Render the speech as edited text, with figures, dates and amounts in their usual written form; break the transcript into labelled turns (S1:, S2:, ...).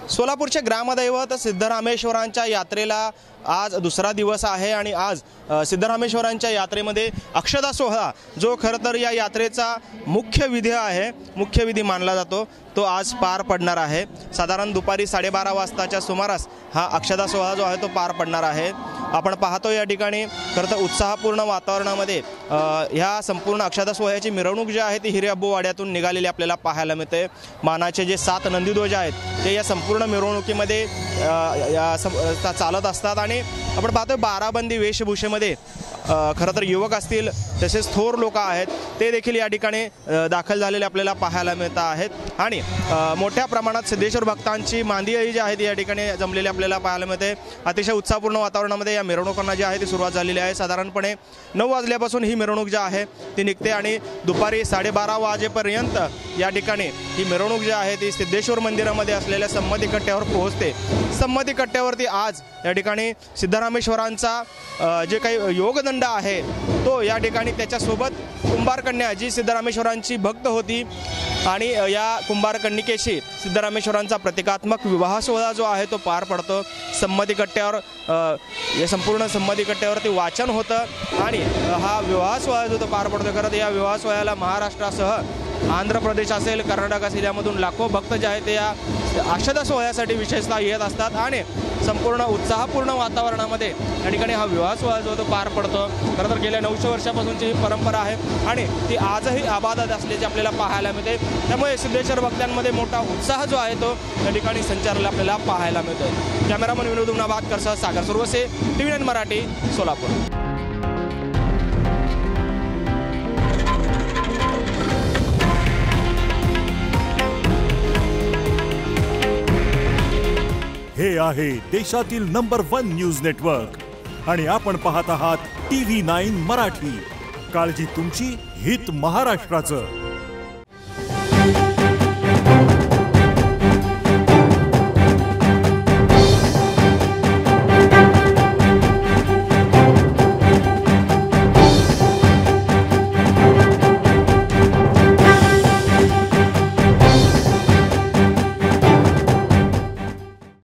S1: सोलापूरचे ग्रामदैवत सिद्धरामेश्वरांच्या यात्रेला आज दुसरा दिवस आहे आणि आज सिद्धरामेश्वरांच्या यात्रेमध्ये अक्षदा सोहळा जो खरं तर या यात्रेचा मुख्य विधी मानला जातो तो आज पार पडणार आहे। साधारण दुपारी 12:30 वाजताच्या सुमारास हा अक्षदा सोहळा जो आहे तो पार पडणार आहे। आपण पाहतो या ठिकाणी खरं तर उत्साहपूर्ण वातावरणामध्ये ह्या संपूर्ण अक्षदा सोहळ्याची मिरवणूक जी आहे ती हिरेअब्बू वाड्यातून निघालेली आपल्याला पाहायला मिळते। मानाचे जे 7 नंदीध्वज आहेत ते या संपूर्ण मिरवणुकीमध्ये चालत असतात आणि आपण पाहतोय बाराबंदी वेशभूषेमध्ये खरं तर युवक असतील तसेच थोर लोक आहेत ते देखील या ठिकाणी दाखल झालेले आपल्याला पाहायला मिळत आहेत आणि मोठ्या प्रमाणात सिद्धेश्वर भक्तांची मांदियाळी जी आहे ती या ठिकाणी जमलेली आपल्याला पाहायला मिळते। अतिशय उत्साहपूर्ण वातावरणामध्ये या मिरवणुकांना जी आहे ती सुरुवात झालेली आहे। साधारणपणे 9 वाजल्यापासून ही मिरवणूक जी आहे ती निघते आणि दुपारी 12:30 वाजेपर्यंत या ठिकाणी ही मिरवणूक जी आहे ती सिद्धेश्वर मंदिरामध्ये असलेल्या संमती कट्ट्यावर पोहोचते। संमती कट्ट्यावरती आज या ठिकाणी सिद्धरामेश्वरांचा जे काही योगदंड आहे तो या ठिकाणी त्याच्यासोबत कुंभारकन्या जी सिद्धरामेश्वरांची भक्त होती आणि या कुंभारकन्यकेशी सिद्धरामेश्वरांचा प्रतिकात्मक विवाह सोहळा जो आहे तो पार पडतो। संमती कट्ट्यावर या संपूर्ण संमती कट्ट्यावरती वाचन होतं आणि हा विवाह सोहळा जो तो पार पडतो। खरं तर या विवाह सोहळ्याला महाराष्ट्रासह आंध्र प्रदेश असेल कर्नाटक असेल यामधून लाखो भक्त जे आहेत ते या अक्षदा सोहळ्यासाठी विशेषतः येत असतात आणि संपूर्ण उत्साहपूर्ण वातावरणामध्ये या ठिकाणी हा विवाह सोहळा जो तो पार पडतो। खरं तर गेल्या 900 वर्षापासूनची ही परंपरा आहे आणि ती आजही आबादात असल्याचे आपल्याला पाहायला मिळते। त्यामुळे सिद्धेश्वर भक्तांमध्ये मोठा उत्साह जो आहे तो या ठिकाणी संचारला आपल्याला पाहायला मिळतोय। कॅमेरामन विनोद उमनाबादकरसह सागर सुरवसे, TV9 मराठी, सोलापूर।
S2: हे आहे देशातील नंबर 1 न्यूज नेटवर्क आणि आपण पाहत आहात TV9 मराठी। काळजी तुमची, हित महाराष्ट्राचं।